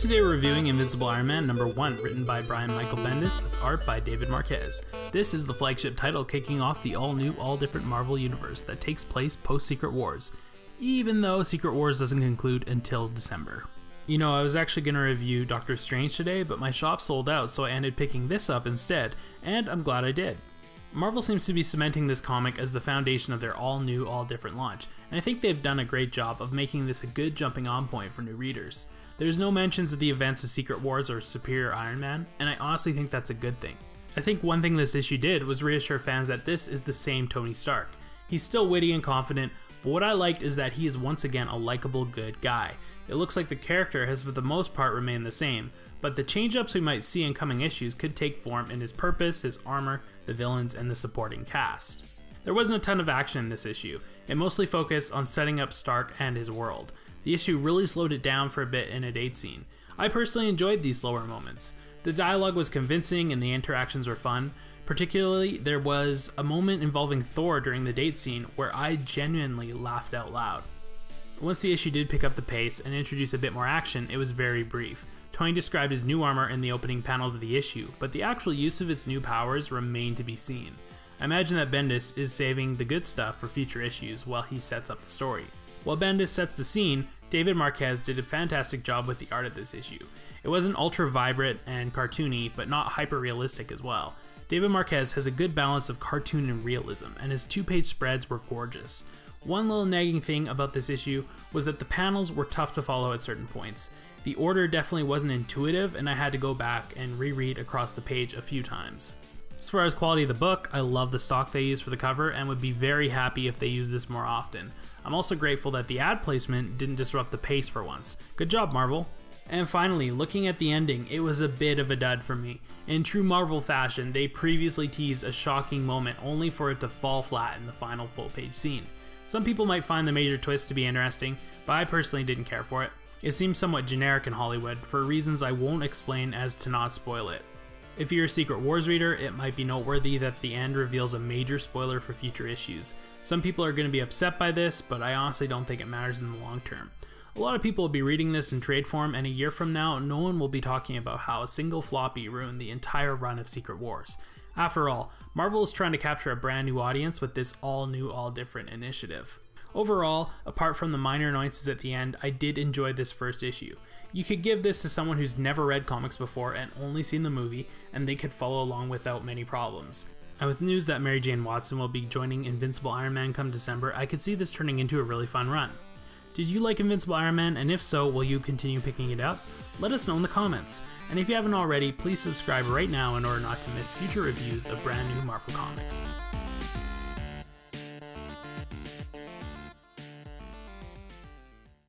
Today we're reviewing Invincible Iron Man #1, written by Brian Michael Bendis with art by David Marquez. This is the flagship title kicking off the all-new, all-different Marvel universe that takes place post-Secret Wars, even though Secret Wars doesn't conclude until December. You know, I was actually going to review Doctor Strange today, but my shop sold out, so I ended picking this up instead, and I'm glad I did. Marvel seems to be cementing this comic as the foundation of their all-new, all-different launch, and I think they've done a great job of making this a good jumping-on point for new readers. There's no mentions of the events of Secret Wars or Superior Iron Man, and I honestly think that's a good thing. I think one thing this issue did was reassure fans that this is the same Tony Stark. He's still witty and confident, but what I liked is that he is once again a likable good guy. It looks like the character has for the most part remained the same, but the change-ups we might see in coming issues could take form in his purpose, his armor, the villains, and the supporting cast. There wasn't a ton of action in this issue. It mostly focused on setting up Stark and his world. The issue really slowed it down for a bit in a date scene. I personally enjoyed these slower moments. The dialogue was convincing and the interactions were fun. Particularly, there was a moment involving Thor during the date scene where I genuinely laughed out loud. Once the issue did pick up the pace and introduce a bit more action, it was very brief. Tony described his new armor in the opening panels of the issue, but the actual use of its new powers remained to be seen. I imagine that Bendis is saving the good stuff for future issues while he sets up the story. While Bendis sets the scene, David Marquez did a fantastic job with the art of this issue. It wasn't ultra vibrant and cartoony, but not hyper realistic as well. David Marquez has a good balance of cartoon and realism, and his two-page spreads were gorgeous. One little nagging thing about this issue was that the panels were tough to follow at certain points. The order definitely wasn't intuitive, and I had to go back and reread across the page a few times. As far as quality of the book, I love the stock they use for the cover and would be very happy if they use this more often. I'm also grateful that the ad placement didn't disrupt the pace for once. Good job, Marvel! And finally, looking at the ending, it was a bit of a dud for me. In true Marvel fashion, they previously teased a shocking moment only for it to fall flat in the final full-page scene. Some people might find the major twist to be interesting, but I personally didn't care for it. It seems somewhat generic in Hollywood, for reasons I won't explain as to not spoil it. If you're a Secret Wars reader, it might be noteworthy that the end reveals a major spoiler for future issues. Some people are going to be upset by this, but I honestly don't think it matters in the long term. A lot of people will be reading this in trade form, and a year from now, no one will be talking about how a single floppy ruined the entire run of Secret Wars. After all, Marvel is trying to capture a brand new audience with this all-new, all-different initiative. Overall, apart from the minor annoyances at the end, I did enjoy this first issue. You could give this to someone who's never read comics before and only seen the movie, and they could follow along without many problems. And with news that Mary Jane Watson will be joining Invincible Iron Man come December, I could see this turning into a really fun run. Did you like Invincible Iron Man, and if so, will you continue picking it up? Let us know in the comments. And if you haven't already, please subscribe right now in order not to miss future reviews of brand new Marvel comics.